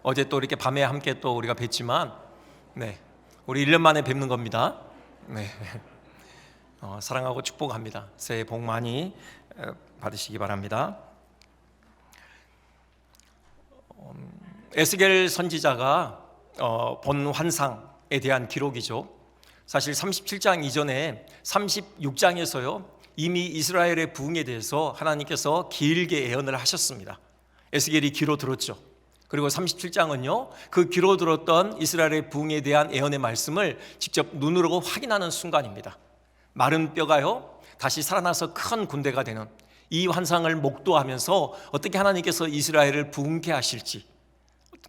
어제 또 이렇게 밤에 함께 또 우리가 뵀지만, 우리 1년 만에 뵙는 겁니다. 사랑하고 축복합니다. 새해 복 많이 받으시기 바랍니다. 에스겔 선지자가 본 환상에 대한 기록이죠. 사실 37장 이전에 36장에서요 이미 이스라엘의 부흥에 대해서 하나님께서 길게 예언을 하셨습니다. 에스겔이 귀로 들었죠. 그리고 37장은요 그 귀로 들었던 이스라엘의 부흥에 대한 예언의 말씀을 직접 눈으로 확인하는 순간입니다. 마른 뼈가요 다시 살아나서 큰 군대가 되는 이 환상을 목도하면서 어떻게 하나님께서 이스라엘을 부흥케 하실지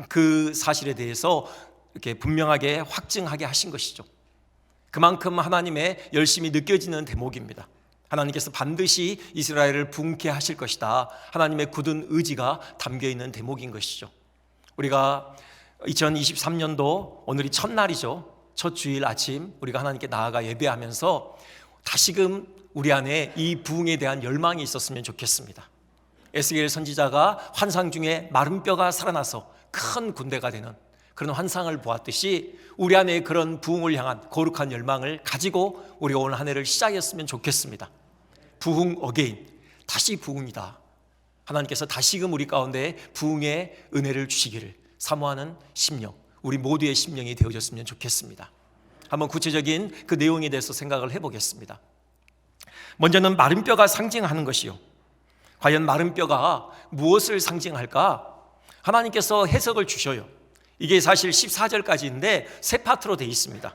그 사실에 대해서 이렇게 분명하게 확증하게 하신 것이죠. 그만큼 하나님의 열심히 느껴지는 대목입니다. 하나님께서 반드시 이스라엘을 부흥케 하실 것이다. 하나님의 굳은 의지가 담겨있는 대목인 것이죠. 우리가 2023년도 오늘이 첫날이죠. 첫 주일 아침 우리가 하나님께 나아가 예배하면서 다시금 우리 안에 이 부흥에 대한 열망이 있었으면 좋겠습니다. 에스겔 선지자가 환상 중에 마른 뼈가 살아나서 큰 군대가 되는 그런 환상을 보았듯이 우리 안에 그런 부흥을 향한 거룩한 열망을 가지고 우리가 오늘 한 해를 시작했으면 좋겠습니다. 부흥 어게인, 다시 부흥이다. 하나님께서 다시금 우리 가운데 부흥의 은혜를 주시기를 사모하는 심령, 우리 모두의 심령이 되어졌으면 좋겠습니다. 한번 구체적인 그 내용에 대해서 생각을 해보겠습니다. 먼저는 마른 뼈가 상징하는 것이요, 과연 마른 뼈가 무엇을 상징할까? 하나님께서 해석을 주셔요. 이게 사실 14절까지인데 세 파트로 되어 있습니다.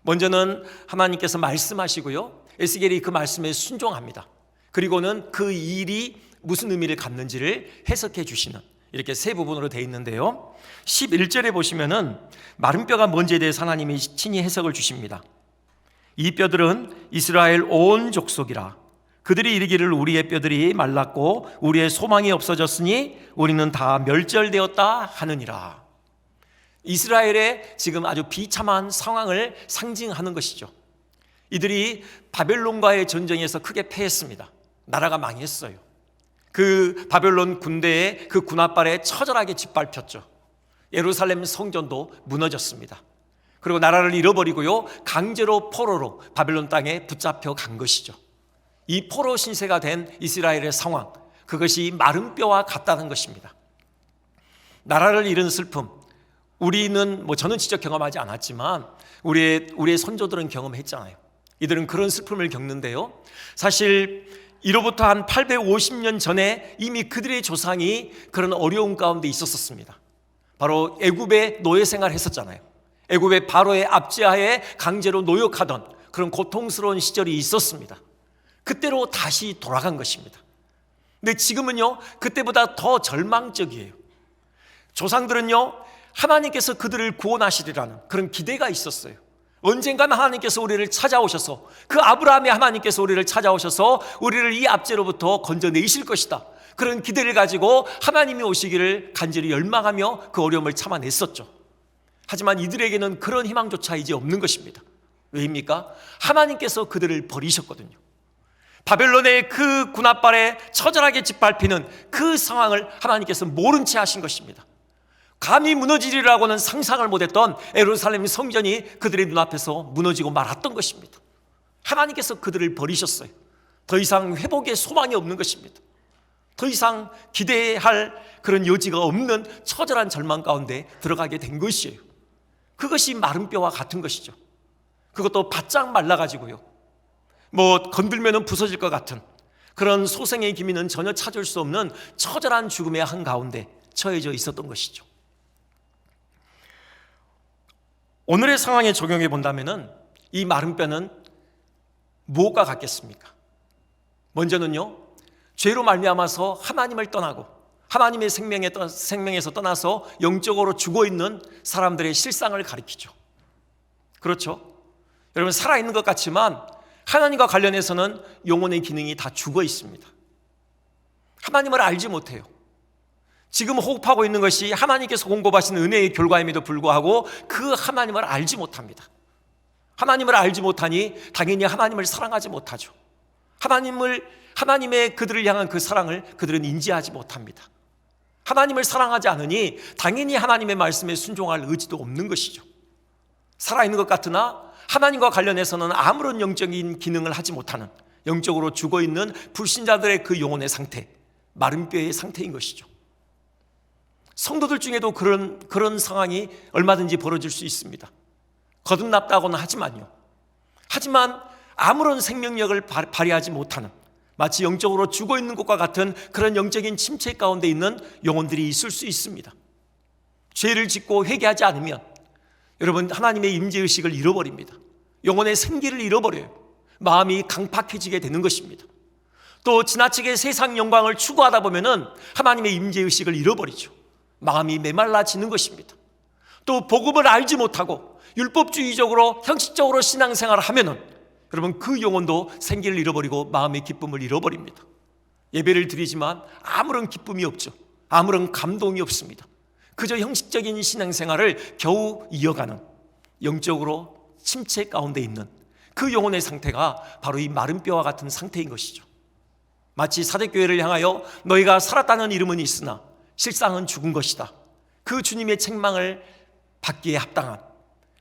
먼저는 하나님께서 말씀하시고요, 에스겔이 그 말씀에 순종합니다. 그리고는 그 일이 무슨 의미를 갖는지를 해석해 주시는, 이렇게 세 부분으로 되어 있는데요, 11절에 보시면은 마른 뼈가 뭔지에 대해서 하나님이 친히 해석을 주십니다. 이 뼈들은 이스라엘 온 족속이라. 그들이 이르기를 우리의 뼈들이 말랐고 우리의 소망이 없어졌으니 우리는 다 멸절되었다 하느니라. 이스라엘의 지금 아주 비참한 상황을 상징하는 것이죠. 이들이 바벨론과의 전쟁에서 크게 패했습니다. 나라가 망했어요. 그 바벨론 군대의 그 군합발에 처절하게 짓밟혔죠. 예루살렘 성전도 무너졌습니다. 그리고 나라를 잃어버리고요 강제로 포로로 바벨론 땅에 붙잡혀 간 것이죠. 이 포로 신세가 된 이스라엘의 상황, 그것이 마른 뼈와 같다는 것입니다. 나라를 잃은 슬픔, 우리는 저는 직접 경험하지 않았지만 우리의 선조들은 경험했잖아요. 이들은 그런 슬픔을 겪는데요, 사실 이로부터 한 850년 전에 이미 그들의 조상이 그런 어려움 가운데 있었습니다. 바로 애굽의 노예 생활을 했었잖아요. 애굽의 바로의 압제하에 강제로 노역하던 그런 고통스러운 시절이 있었습니다. 그때로 다시 돌아간 것입니다. 근데 지금은요 그때보다 더 절망적이에요. 조상들은요 하나님께서 그들을 구원하시리라는 그런 기대가 있었어요. 언젠가는 하나님께서 우리를 찾아오셔서, 그 아브라함의 하나님께서 우리를 찾아오셔서 우리를 이 압제로부터 건져내실 것이다. 그런 기대를 가지고 하나님이 오시기를 간절히 열망하며 그 어려움을 참아냈었죠. 하지만 이들에게는 그런 희망조차 이제 없는 것입니다. 왜입니까? 하나님께서 그들을 버리셨거든요. 바벨론의 그 군합발에 처절하게 짓밟히는 그 상황을 하나님께서 모른 채 하신 것입니다. 감히 무너지리라고는 상상을 못했던 예루살렘 성전이 그들의 눈앞에서 무너지고 말았던 것입니다. 하나님께서 그들을 버리셨어요. 더 이상 회복의 소망이 없는 것입니다. 더 이상 기대할 그런 여지가 없는 처절한 절망 가운데 들어가게 된 것이에요. 그것이 마른 뼈와 같은 것이죠. 그것도 바짝 말라가지고요 건들면 부서질 것 같은 그런 소생의 기미는 전혀 찾을 수 없는 처절한 죽음의 한가운데 처해져 있었던 것이죠. 오늘의 상황에 적용해 본다면 이 마른 뼈는 무엇과 같겠습니까? 먼저는요 죄로 말미암아서 하나님을 떠나고 하나님의 생명에서 떠나서 영적으로 죽어있는 사람들의 실상을 가리키죠. 그렇죠? 여러분, 살아있는 것 같지만 하나님과 관련해서는 영혼의 기능이 다 죽어 있습니다. 하나님을 알지 못해요. 지금 호흡하고 있는 것이 하나님께서 공급하신 은혜의 결과임에도 불구하고 그 하나님을 알지 못합니다. 하나님을 알지 못하니 당연히 하나님을 사랑하지 못하죠. 하나님의 그들을 향한 그 사랑을 그들은 인지하지 못합니다. 하나님을 사랑하지 않으니 당연히 하나님의 말씀에 순종할 의지도 없는 것이죠. 살아있는 것 같으나 하나님과 관련해서는 아무런 영적인 기능을 하지 못하는, 영적으로 죽어있는 불신자들의 그 영혼의 상태, 마른 뼈의 상태인 것이죠. 성도들 중에도 그런 상황이 얼마든지 벌어질 수 있습니다. 거듭났다고는 하지만 아무런 생명력을 발휘하지 못하는, 마치 영적으로 죽어있는 것과 같은 그런 영적인 침체 가운데 있는 영혼들이 있을 수 있습니다. 죄를 짓고 회개하지 않으면 여러분, 하나님의 임재의식을 잃어버립니다. 영혼의 생기를 잃어버려요. 마음이 강팍해지게 되는 것입니다. 또 지나치게 세상 영광을 추구하다 보면은 하나님의 임재의식을 잃어버리죠. 마음이 메말라지는 것입니다. 또 복음을 알지 못하고 율법주의적으로 형식적으로 신앙생활을 하면은 여러분, 그 영혼도 생기를 잃어버리고 마음의 기쁨을 잃어버립니다. 예배를 드리지만 아무런 기쁨이 없죠. 아무런 감동이 없습니다. 그저 형식적인 신앙생활을 겨우 이어가는, 영적으로 침체 가운데 있는 그 영혼의 상태가 바로 이 마른 뼈와 같은 상태인 것이죠. 마치 사대교회를 향하여 너희가 살았다는 이름은 있으나 실상은 죽은 것이다, 그 주님의 책망을 받기에 합당한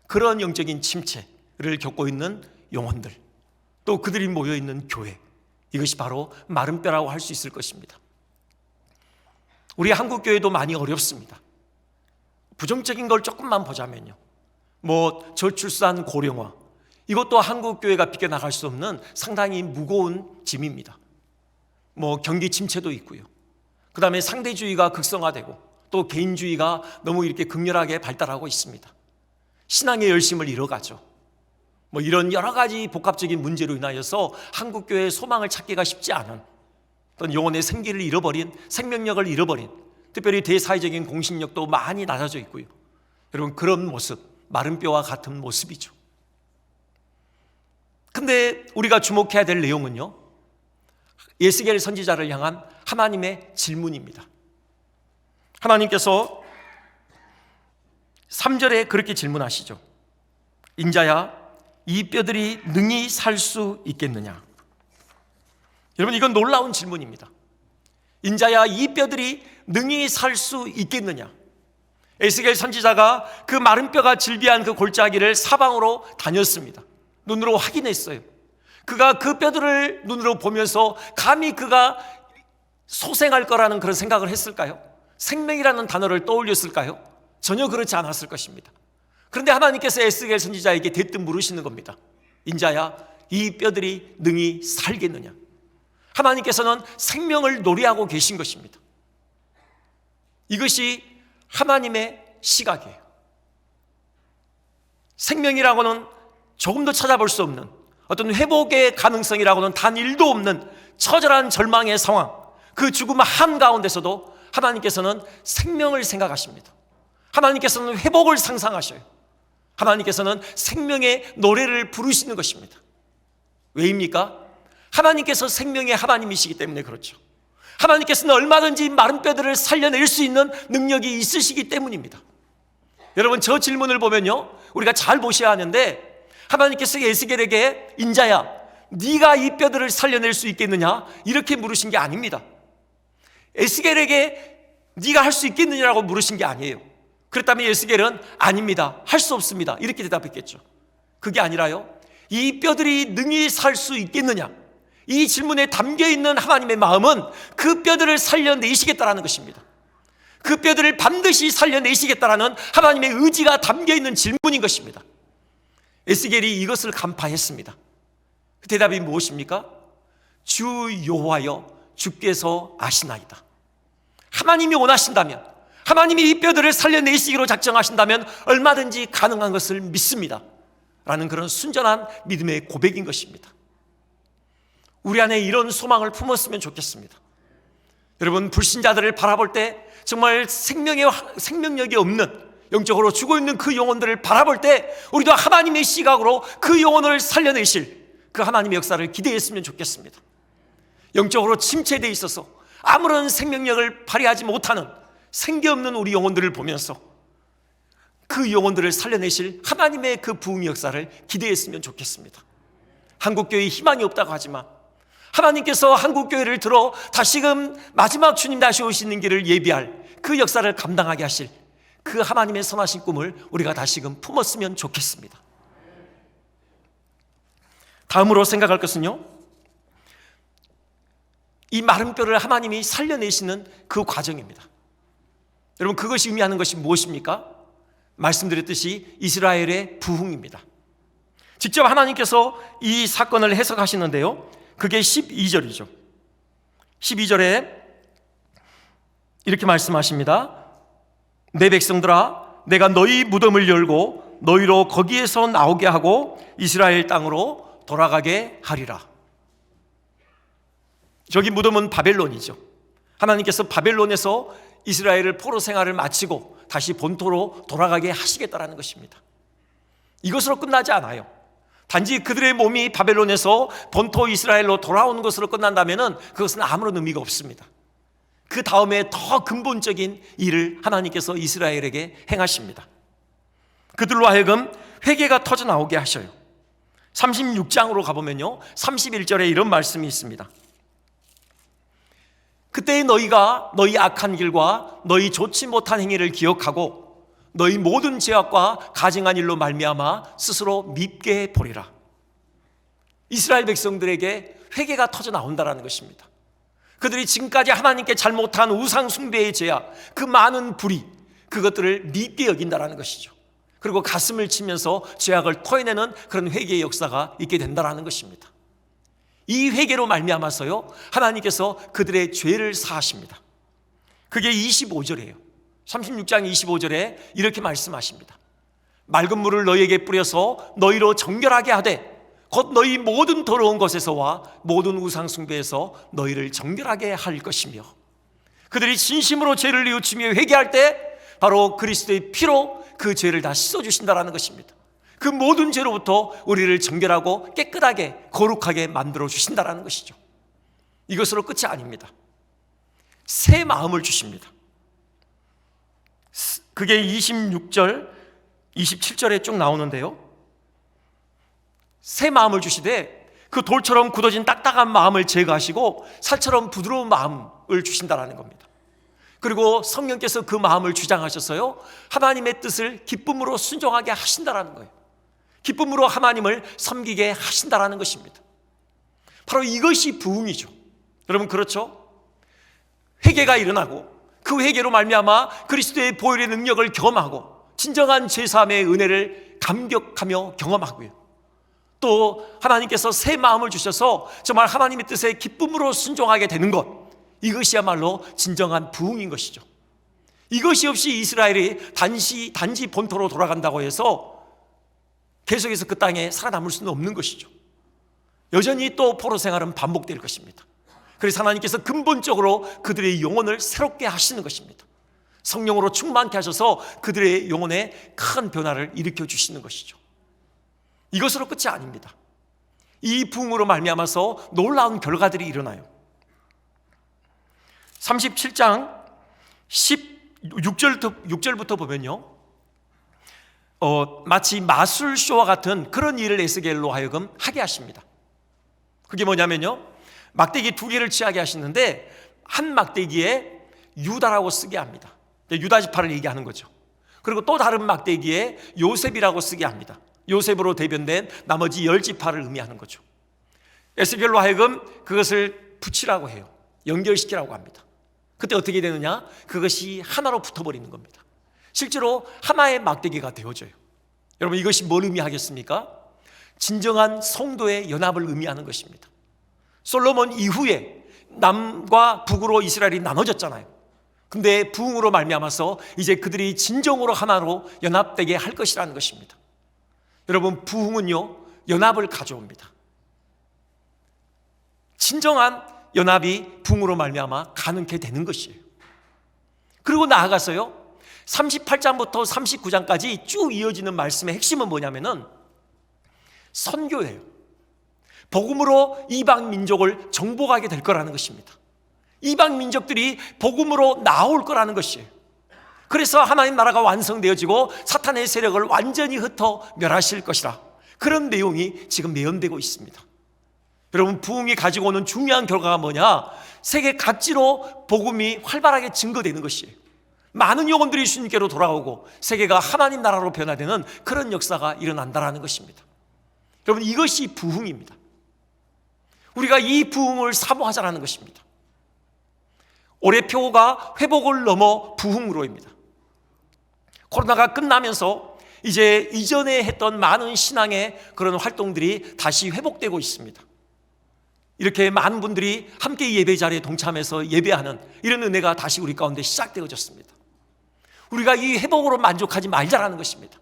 그런 영적인 침체를 겪고 있는 영혼들, 또 그들이 모여있는 교회, 이것이 바로 마른 뼈라고 할 수 있을 것입니다. 우리 한국교회도 많이 어렵습니다. 부정적인 걸 조금만 보자면요, 저출산 고령화, 이것도 한국교회가 비껴나갈 수 없는 상당히 무거운 짐입니다. 경기 침체도 있고요. 그 다음에 상대주의가 극성화되고 또 개인주의가 너무 이렇게 극렬하게 발달하고 있습니다. 신앙의 열심을 잃어가죠. 이런 여러 가지 복합적인 문제로 인하여서 한국교회의 소망을 찾기가 쉽지 않은, 어떤 영혼의 생기를 잃어버린, 생명력을 잃어버린, 특별히 대사회적인 공신력도 많이 낮아져 있고요. 여러분, 그런 모습, 마른 뼈와 같은 모습이죠. 근데 우리가 주목해야 될 내용은요, 예스겔 선지자를 향한 하나님의 질문입니다. 하나님께서 3절에 그렇게 질문하시죠. 인자야, 이 뼈들이 능히 살 수 있겠느냐? 여러분, 이건 놀라운 질문입니다. 인자야, 이 뼈들이 능히 살 수 있겠느냐? 에스겔 선지자가 그 마른 뼈가 질비한 그 골짜기를 사방으로 다녔습니다. 눈으로 확인했어요. 그가 그 뼈들을 눈으로 보면서 감히 그가 소생할 거라는 그런 생각을 했을까요? 생명이라는 단어를 떠올렸을까요? 전혀 그렇지 않았을 것입니다. 그런데 하나님께서 에스겔 선지자에게 대뜸 물으시는 겁니다. 인자야, 이 뼈들이 능히 살겠느냐? 하나님께서는 생명을 노래하고 계신 것입니다. 이것이 하나님의 시각이에요. 생명이라고는 조금도 찾아볼 수 없는, 어떤 회복의 가능성이라고는 단 1도 없는 처절한 절망의 상황, 그 죽음 한가운데서도 하나님께서는 생명을 생각하십니다. 하나님께서는 회복을 상상하셔요. 하나님께서는 생명의 노래를 부르시는 것입니다. 왜입니까? 하나님께서 생명의 하나님이시기 때문에 그렇죠. 하나님께서는 얼마든지 마른 뼈들을 살려낼 수 있는 능력이 있으시기 때문입니다. 여러분, 저 질문을 보면요, 우리가 잘 보셔야 하는데, 하나님께서 에스겔에게 인자야, 네가 이 뼈들을 살려낼 수 있겠느냐? 이렇게 물으신 게 아닙니다. 에스겔에게 네가 할 수 있겠느냐라고 물으신 게 아니에요. 그렇다면 에스겔은 아닙니다, 할 수 없습니다, 이렇게 대답했겠죠. 그게 아니라요, 이 뼈들이 능히 살 수 있겠느냐? 이 질문에 담겨있는 하나님의 마음은 그 뼈들을 살려내시겠다라는 것입니다. 그 뼈들을 반드시 살려내시겠다라는 하나님의 의지가 담겨있는 질문인 것입니다. 에스겔이 이것을 간파했습니다. 그 대답이 무엇입니까? 주 여호와여, 주께서 아시나이다. 하나님이 원하신다면, 하나님이 이 뼈들을 살려내시기로 작정하신다면 얼마든지 가능한 것을 믿습니다 라는 그런 순전한 믿음의 고백인 것입니다. 우리 안에 이런 소망을 품었으면 좋겠습니다. 여러분, 불신자들을 바라볼 때 정말 생명력이 없는, 영적으로 죽어있는 그 영혼들을 바라볼 때 우리도 하나님의 시각으로 그 영혼을 살려내실 그 하나님의 역사를 기대했으면 좋겠습니다. 영적으로 침체되어 있어서 아무런 생명력을 발휘하지 못하는 생기 없는 우리 영혼들을 보면서 그 영혼들을 살려내실 하나님의 그 부흥의 역사를 기대했으면 좋겠습니다. 한국교회에 희망이 없다고 하지만 하나님께서 한국교회를 들어 다시금 마지막 주님 다시 오시는 길을 예비할 그 역사를 감당하게 하실 그 하나님의 선하신 꿈을 우리가 다시금 품었으면 좋겠습니다. 다음으로 생각할 것은요, 이 마른 뼈를 하나님이 살려내시는 그 과정입니다. 여러분, 그것이 의미하는 것이 무엇입니까? 말씀드렸듯이 이스라엘의 부흥입니다. 직접 하나님께서 이 사건을 해석하시는데요, 그게 12절이죠. 12절에 이렇게 말씀하십니다. 내 백성들아, 내가 너희 무덤을 열고 너희로 거기에서 나오게 하고 이스라엘 땅으로 돌아가게 하리라. 저기 무덤은 바벨론이죠. 하나님께서 바벨론에서 이스라엘을 포로 생활을 마치고 다시 본토로 돌아가게 하시겠다라는 것입니다. 이것으로 끝나지 않아요. 단지 그들의 몸이 바벨론에서 본토 이스라엘로 돌아오는 것으로 끝난다면 그것은 아무런 의미가 없습니다. 그 다음에 더 근본적인 일을 하나님께서 이스라엘에게 행하십니다. 그들로 하여금 회개가 터져 나오게 하셔요. 36장으로 가보면요, 31절에 이런 말씀이 있습니다. 그때 너희가 너희 악한 길과 너희 좋지 못한 행위를 기억하고 너희 모든 죄악과 가증한 일로 말미암아 스스로 밉게 보리라. 이스라엘 백성들에게 회개가 터져 나온다는 것입니다. 그들이 지금까지 하나님께 잘못한 우상 숭배의 죄악, 그 많은 불의, 그것들을 밉게 여긴다는 것이죠. 그리고 가슴을 치면서 죄악을 토해내는 그런 회개의 역사가 있게 된다는 것입니다. 이 회개로 말미암아서요, 하나님께서 그들의 죄를 사하십니다. 그게 25절이에요. 36장 25절에 이렇게 말씀하십니다. 맑은 물을 너희에게 뿌려서 너희로 정결하게 하되 곧 너희 모든 더러운 것에서와 모든 우상 숭배에서 너희를 정결하게 할 것이며, 그들이 진심으로 죄를 뉘우치며 회개할 때 바로 그리스도의 피로 그 죄를 다 씻어주신다는 것입니다. 그 모든 죄로부터 우리를 정결하고 깨끗하게 거룩하게 만들어 주신다는 것이죠. 이것으로 끝이 아닙니다. 새 마음을 주십니다. 그게 26절, 27절에 쭉 나오는데요, 새 마음을 주시되 그 돌처럼 굳어진 딱딱한 마음을 제거하시고 살처럼 부드러운 마음을 주신다는 겁니다. 그리고 성령께서 그 마음을 주장하셔서요, 하나님의 뜻을 기쁨으로 순종하게 하신다는 거예요. 기쁨으로 하나님을 섬기게 하신다는 것입니다. 바로 이것이 부흥이죠. 여러분, 그렇죠? 회개가 일어나고 그 회개로 말미암아 그리스도의 보혈의 능력을 경험하고 진정한 죄사함의 은혜를 감격하며 경험하고요, 또 하나님께서 새 마음을 주셔서 정말 하나님의 뜻에 기쁨으로 순종하게 되는 것, 이것이야말로 진정한 부흥인 것이죠. 이것이 없이 이스라엘이 단지 본토로 돌아간다고 해서 계속해서 그 땅에 살아남을 수는 없는 것이죠. 여전히 또 포로 생활은 반복될 것입니다. 그래서 하나님께서 근본적으로 그들의 영혼을 새롭게 하시는 것입니다. 성령으로 충만케 하셔서 그들의 영혼에 큰 변화를 일으켜 주시는 것이죠. 이것으로 끝이 아닙니다. 이 부흥으로 말미암아서 놀라운 결과들이 일어나요. 37장 16절부터 보면요, 마치 마술쇼와 같은 그런 일을 에스겔로 하여금 하게 하십니다. 그게 뭐냐면요, 막대기 2개를 취하게 하시는데 한 막대기에 유다라고 쓰게 합니다. 유다 지파를 얘기하는 거죠. 그리고 또 다른 막대기에 요셉이라고 쓰게 합니다. 요셉으로 대변된 나머지 10지파를 의미하는 거죠. 에스겔로 하여금 그것을 붙이라고 해요. 연결시키라고 합니다. 그때 어떻게 되느냐? 그것이 하나로 붙어버리는 겁니다. 실제로 하나의 막대기가 되어져요. 여러분, 이것이 뭘 의미하겠습니까? 진정한 성도의 연합을 의미하는 것입니다. 솔로몬 이후에 남과 북으로 이스라엘이 나눠졌잖아요. 근데 부흥으로 말미암아서 이제 그들이 진정으로 하나로 연합되게 할 것이라는 것입니다. 여러분, 부흥은요, 연합을 가져옵니다. 진정한 연합이 부흥으로 말미암아 가능케 되는 것이에요. 그리고 나아가서요, 38장부터 39장까지 쭉 이어지는 말씀의 핵심은 뭐냐면은 선교예요. 복음으로 이방 민족을 정복하게 될 거라는 것입니다. 이방 민족들이 복음으로 나올 거라는 것이에요. 그래서 하나님 나라가 완성되어지고 사탄의 세력을 완전히 흩어 멸하실 것이라, 그런 내용이 지금 매연되고 있습니다. 여러분, 부흥이 가지고 오는 중요한 결과가 뭐냐? 세계 각지로 복음이 활발하게 증거되는 것이에요. 많은 영혼들이 주님께로 돌아오고 세계가 하나님 나라로 변화되는 그런 역사가 일어난다는 것입니다. 여러분, 이것이 부흥입니다. 우리가 이 부흥을 사모하자라는 것입니다. 올해 표가 회복을 넘어 부흥으로입니다. 코로나가 끝나면서 이제 이전에 했던 많은 신앙의 그런 활동들이 다시 회복되고 있습니다. 이렇게 많은 분들이 함께 예배 자리에 동참해서 예배하는 이런 은혜가 다시 우리 가운데 시작되어졌습니다. 우리가 이 회복으로 만족하지 말자라는 것입니다.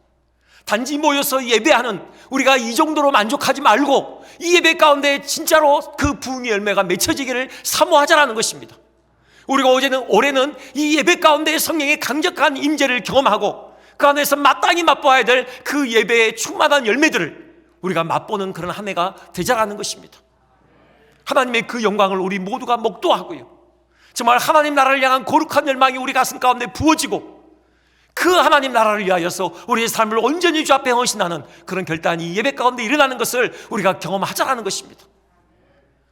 단지 모여서 예배하는 우리가 이 정도로 만족하지 말고 이 예배 가운데 진짜로 그 부흥의 열매가 맺혀지기를 사모하자라는 것입니다. 우리가 올해는 이 예배 가운데 성령의 강력한 임재를 경험하고 그 안에서 마땅히 맛보아야 될 그 예배의 충만한 열매들을 우리가 맛보는 그런 한 해가 되자라는 것입니다. 하나님의 그 영광을 우리 모두가 목도하고요, 정말 하나님 나라를 향한 거룩한 열망이 우리 가슴 가운데 부어지고 그 하나님 나라를 위하여서 우리의 삶을 온전히 주 앞에 헌신하는 그런 결단이 예배 가운데 일어나는 것을 우리가 경험하자라는 것입니다.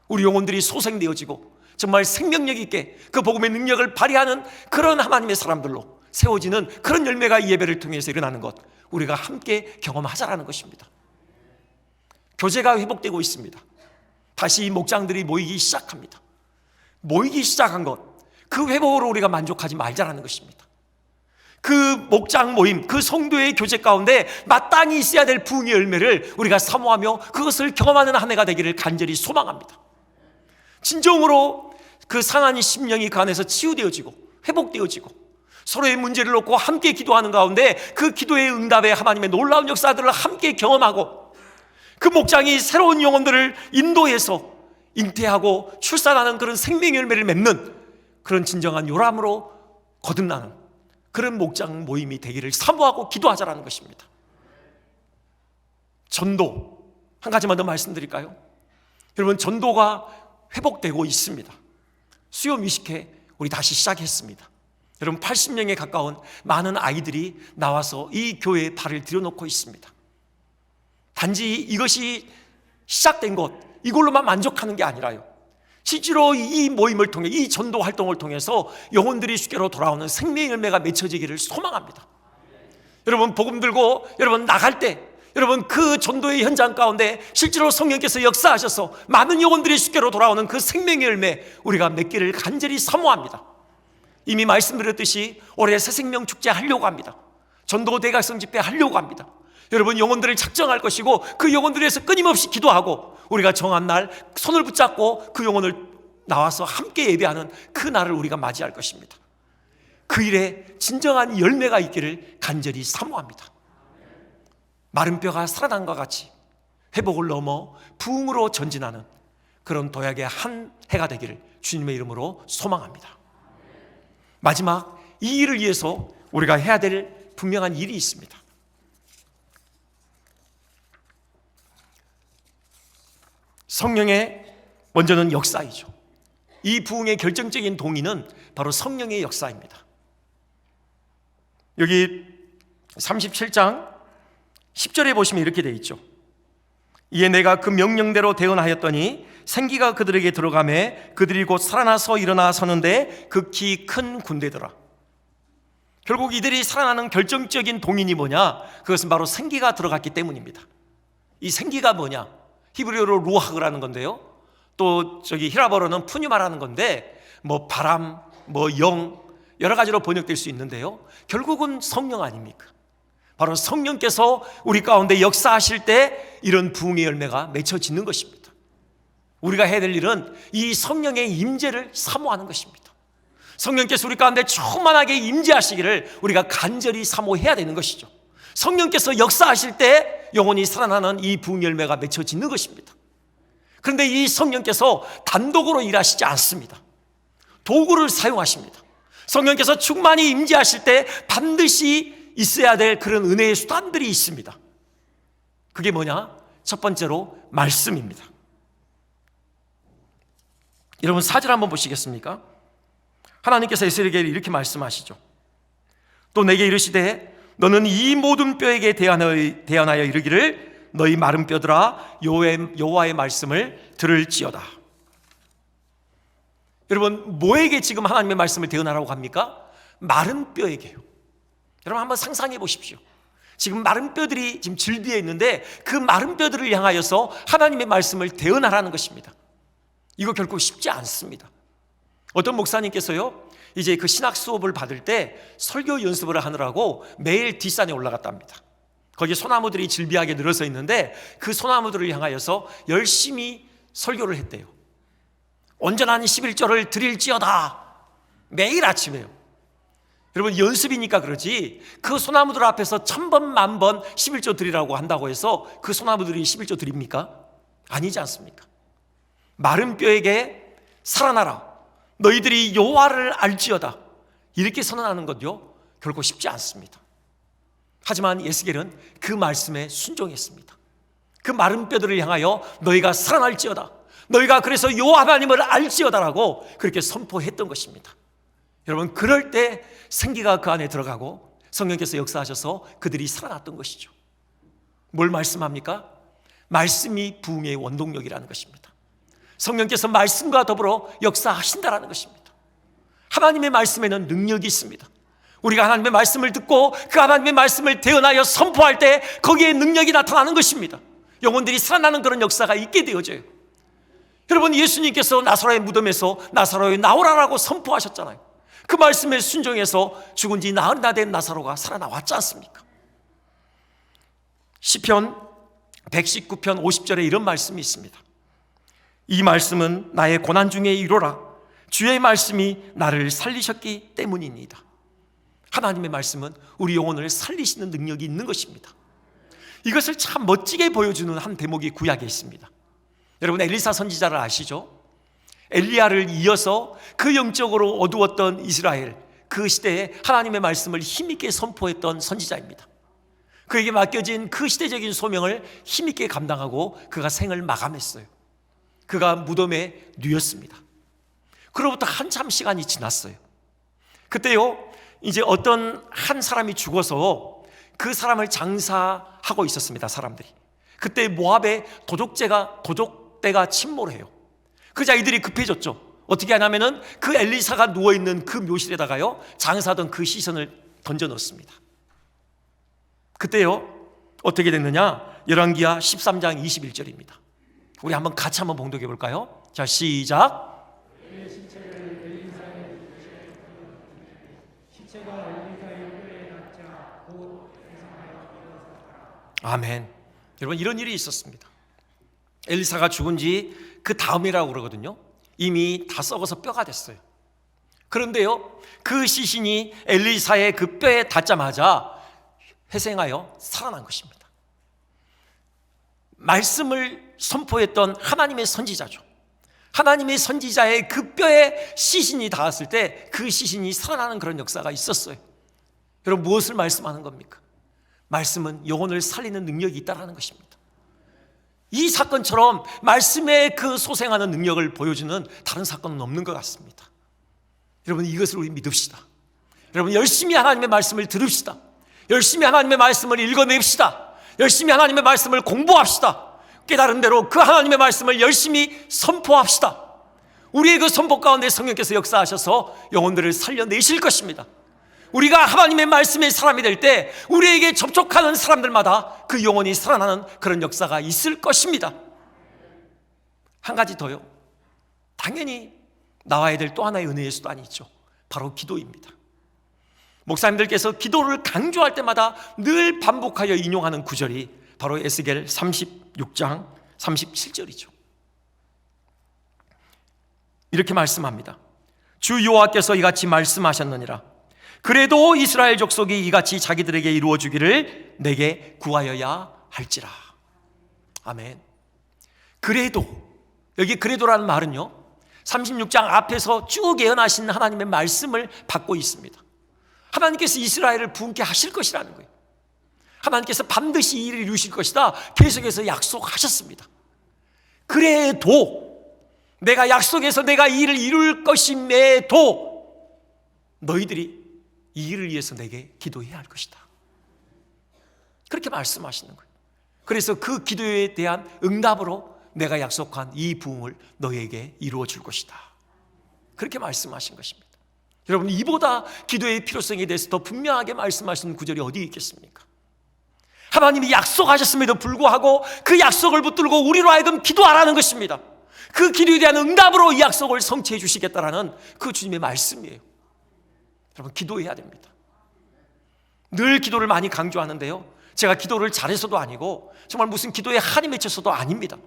우리 영혼들이 소생되어지고 정말 생명력 있게 그 복음의 능력을 발휘하는 그런 하나님의 사람들로 세워지는 그런 열매가 이 예배를 통해서 일어나는 것, 우리가 함께 경험하자라는 것입니다. 교제가 회복되고 있습니다. 다시 목장들이 모이기 시작합니다. 모이기 시작한 것, 그 회복으로 우리가 만족하지 말자라는 것입니다. 그 목장 모임, 그 성도의 교제 가운데 마땅히 있어야 될 부흥의 열매를 우리가 사모하며 그것을 경험하는 한 해가 되기를 간절히 소망합니다. 진정으로 그 상한 심령이 그 안에서 치유되어지고 회복되어지고 서로의 문제를 놓고 함께 기도하는 가운데 그 기도의 응답에 하나님의 놀라운 역사들을 함께 경험하고 그 목장이 새로운 영혼들을 인도해서 잉태하고 출산하는 그런 생명의 열매를 맺는 그런 진정한 요람으로 거듭나는 그런 목장 모임이 되기를 사모하고 기도하자라는 것입니다. 전도 한 가지만 더 말씀드릴까요? 여러분, 전도가 회복되고 있습니다. 수요 미식회 우리 다시 시작했습니다. 여러분, 80명에 가까운 많은 아이들이 나와서 이 교회에 발을 들여놓고 있습니다. 단지 이것이 시작된 것, 이걸로만 만족하는 게 아니라요, 실제로 이 모임을 통해, 이 전도 활동을 통해서 영혼들이 주께로 돌아오는 생명의 열매가 맺혀지기를 소망합니다. 여러분, 복음 들고 여러분 나갈 때 여러분 그 전도의 현장 가운데 실제로 성령께서 역사하셔서 많은 영혼들이 주께로 돌아오는 그 생명의 열매 우리가 맺기를 간절히 사모합니다. 이미 말씀드렸듯이 올해 새생명 축제 하려고 합니다. 전도 대각성 집회 하려고 합니다. 여러분, 영혼들을 작정할 것이고 그 영혼들을 위해서 끊임없이 기도하고 우리가 정한 날 손을 붙잡고 그 영혼을 나와서 함께 예배하는 그 날을 우리가 맞이할 것입니다. 그 일에 진정한 열매가 있기를 간절히 사모합니다. 마른 뼈가 살아난 것 같이 회복을 넘어 부흥으로 전진하는 그런 도약의 한 해가 되기를 주님의 이름으로 소망합니다. 마지막, 이 일을 위해서 우리가 해야 될 분명한 일이 있습니다. 성령의 먼저는 역사이죠. 이 부흥의 결정적인 동의는 바로 성령의 역사입니다. 여기 37장 10절에 보시면 이렇게 되어 있죠. 이에 내가 그 명령대로 대언하였더니 생기가 그들에게 들어가매 그들이 곧 살아나서 일어나 서는데 극히 큰 군대더라. 결국 이들이 살아나는 결정적인 동인이 뭐냐? 그것은 바로 생기가 들어갔기 때문입니다. 이 생기가 뭐냐? 히브리어로 루아흐라는 건데요, 또 히라버로는 푸뉴마라는 건데 뭐 바람, 뭐 영, 여러 가지로 번역될 수 있는데요, 결국은 성령 아닙니까? 바로 성령께서 우리 가운데 역사하실 때 이런 부흥의 열매가 맺혀지는 것입니다. 우리가 해야 될 일은 이 성령의 임재를 사모하는 것입니다. 성령께서 우리 가운데 충만하게 임재하시기를 우리가 간절히 사모해야 되는 것이죠. 성령께서 역사하실 때 영혼이 살아나는 이 부흥 열매가 맺혀지는 것입니다. 그런데 이 성령께서 단독으로 일하시지 않습니다. 도구를 사용하십니다. 성령께서 충만히 임재하실 때 반드시 있어야 될 그런 은혜의 수단들이 있습니다. 그게 뭐냐? 첫 번째로 말씀입니다. 여러분, 4절 한번 보시겠습니까? 하나님께서 에스겔에게 이렇게 말씀하시죠. 또 내게 이르시되 너는 이 모든 뼈에게 대언하여 이르기를 너희 마른 뼈들아 여호와의 말씀을 들을지어다. 여러분, 뭐에게 지금 하나님의 말씀을 대언하라고 합니까? 마른 뼈에게요. 여러분 한번 상상해 보십시오. 지금 마른 뼈들이 지금 질비해 있는데 그 마른 뼈들을 향하여서 하나님의 말씀을 대언하라는 것입니다. 이거 결코 쉽지 않습니다. 어떤 목사님께서요, 이제 그 신학 수업을 받을 때 설교 연습을 하느라고 매일 뒷산에 올라갔답니다. 거기에 소나무들이 질비하게 늘어서 있는데 그 소나무들을 향하여서 열심히 설교를 했대요. 온전한 11조를 드릴지어다. 매일 아침에요. 여러분 연습이니까 그러지 그 소나무들 앞에서 1000번 만번 11조 드리라고 한다고 해서 그 소나무들이 11조 드립니까? 아니지 않습니까? 마른 뼈에게 살아나라. 너희들이 여호와를 알지어다. 이렇게 선언하는 것요 결코 쉽지 않습니다. 하지만 에스겔은 그 말씀에 순종했습니다. 그 마른 뼈들을 향하여 너희가 살아날지어다. 너희가 그래서 여호와 하나님을 알지어다라고 그렇게 선포했던 것입니다. 여러분 그럴 때 생기가 그 안에 들어가고 성령께서 역사하셔서 그들이 살아났던 것이죠. 뭘 말씀합니까? 말씀이 부흥의 원동력이라는 것입니다. 성령께서 말씀과 더불어 역사하신다라는 것입니다. 하나님의 말씀에는 능력이 있습니다. 우리가 하나님의 말씀을 듣고 그 하나님의 말씀을 대언하여 선포할 때 거기에 능력이 나타나는 것입니다. 영혼들이 살아나는 그런 역사가 있게 되어져요. 여러분 예수님께서 나사로의 무덤에서 나사로에 나오라라고 선포하셨잖아요. 그 말씀에 순종해서 죽은 지 나흘이나 된 나사로가 살아나왔지 않습니까? 시편 119편 50절에 이런 말씀이 있습니다. 이 말씀은 나의 고난 중에 이루라. 주의 말씀이 나를 살리셨기 때문입니다. 하나님의 말씀은 우리 영혼을 살리시는 능력이 있는 것입니다. 이것을 참 멋지게 보여주는 한 대목이 구약에 있습니다. 여러분 엘리사 선지자를 아시죠? 엘리야를 이어서 그 영적으로 어두웠던 이스라엘 그 시대에 하나님의 말씀을 힘있게 선포했던 선지자입니다. 그에게 맡겨진 그 시대적인 소명을 힘있게 감당하고 그가 생을 마감했어요. 그가 무덤에 누웠습니다. 그로부터 한참 시간이 지났어요. 그때요 이제 어떤 한 사람이 죽어서 그 사람을 장사하고 있었습니다. 사람들이. 그때 모압의 도적대가 침몰해요. 그러자 이들이 급해졌죠. 어떻게 하냐면은 그 엘리사가 누워있는 그 묘실에다가요 장사하던 그 시선을 던져 넣습니다. 그때요 어떻게 됐느냐? 열왕기하 13장 21절입니다. 우리 한번 같이 한번 봉독해 볼까요? 자 시작. 아멘. 여러분 이런 일이 있었습니다. 엘리사가 죽은 지 그 다음이라고 그러거든요. 이미 다 썩어서 뼈가 됐어요. 그런데요 그 시신이 엘리사의 그 뼈에 닿자마자 회생하여 살아난 것입니다. 말씀을 선포했던 하나님의 선지자죠. 하나님의 선지자의 그 뼈에 시신이 닿았을 때 그 시신이 살아나는 그런 역사가 있었어요. 여러분 무엇을 말씀하는 겁니까? 말씀은 영혼을 살리는 능력이 있다는 것입니다. 이 사건처럼 말씀의 그 소생하는 능력을 보여주는 다른 사건은 없는 것 같습니다. 여러분 이것을 우리 믿읍시다. 여러분 열심히 하나님의 말씀을 들읍시다. 열심히 하나님의 말씀을 읽어냅시다. 열심히 하나님의 말씀을 공부합시다. 깨달은 대로 그 하나님의 말씀을 열심히 선포합시다. 우리의 그 선포 가운데 성령께서 역사하셔서 영혼들을 살려내실 것입니다. 우리가 하나님의 말씀의 사람이 될 때 우리에게 접촉하는 사람들마다 그 영혼이 살아나는 그런 역사가 있을 것입니다. 한 가지 더요. 당연히 나와야 될 또 하나의 은혜의 수단이 있죠. 바로 기도입니다. 목사님들께서 기도를 강조할 때마다 늘 반복하여 인용하는 구절이 바로 에스겔 36장 37절이죠. 이렇게 말씀합니다. 주 여호와께서 이같이 말씀하셨느니라. 그래도 이스라엘 족속이 이같이 자기들에게 이루어주기를 내게 구하여야 할지라. 아멘. 그래도, 여기 그래도라는 말은요 36장 앞에서 쭉 예언하신 하나님의 말씀을 받고 있습니다. 하나님께서 이스라엘을 부흥케 하실 것이라는 거예요. 하나님께서 반드시 이 일을 이루실 것이다 계속해서 약속하셨습니다. 그래도 내가 약속해서 내가 이 일을 이룰 것임에도 너희들이 이 일을 위해서 내게 기도해야 할 것이다. 그렇게 말씀하시는 거예요. 그래서 그 기도에 대한 응답으로 내가 약속한 이 부흥을 너희에게 이루어 줄 것이다. 그렇게 말씀하신 것입니다. 여러분, 이보다 기도의 필요성에 대해서 더 분명하게 말씀하시는 구절이 어디 있겠습니까? 하나님이 약속하셨음에도 불구하고 그 약속을 붙들고 우리로 하여금 기도하라는 것입니다. 그 기도에 대한 응답으로 이 약속을 성취해 주시겠다라는 그 주님의 말씀이에요. 여러분, 기도해야 됩니다. 늘 기도를 많이 강조하는데요, 제가 기도를 잘해서도 아니고 정말 무슨 기도에 한이 맺혀서도 아닙니다.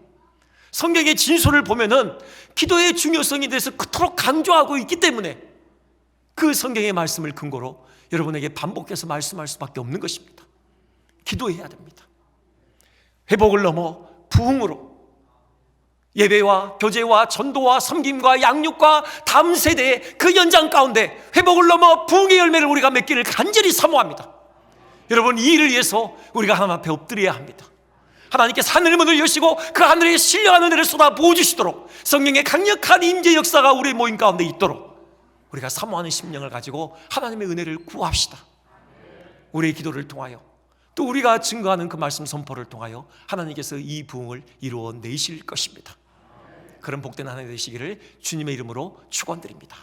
성경의 진술을 보면은 기도의 중요성에 대해서 그토록 강조하고 있기 때문에 그 성경의 말씀을 근거로 여러분에게 반복해서 말씀할 수밖에 없는 것입니다. 기도해야 됩니다. 회복을 넘어 부흥으로 예배와 교제와 전도와 섬김과 양육과 다음 세대의 그 연장 가운데 회복을 넘어 부흥의 열매를 우리가 맺기를 간절히 사모합니다. 여러분, 이 일을 위해서 우리가 하나님 앞에 엎드려야 합니다. 하나님께서 하늘 문을 여시고 그 하늘에 신령한 은혜를 쏟아 부어주시도록 성령의 강력한 임재 역사가 우리의 모임 가운데 있도록 우리가 사모하는 심령을 가지고 하나님의 은혜를 구합시다. 우리의 기도를 통하여 또 우리가 증거하는 그 말씀 선포를 통하여 하나님께서 이 부흥을 이루어내실 것입니다. 그런 복된 하나님 되시기를 주님의 이름으로 축원드립니다.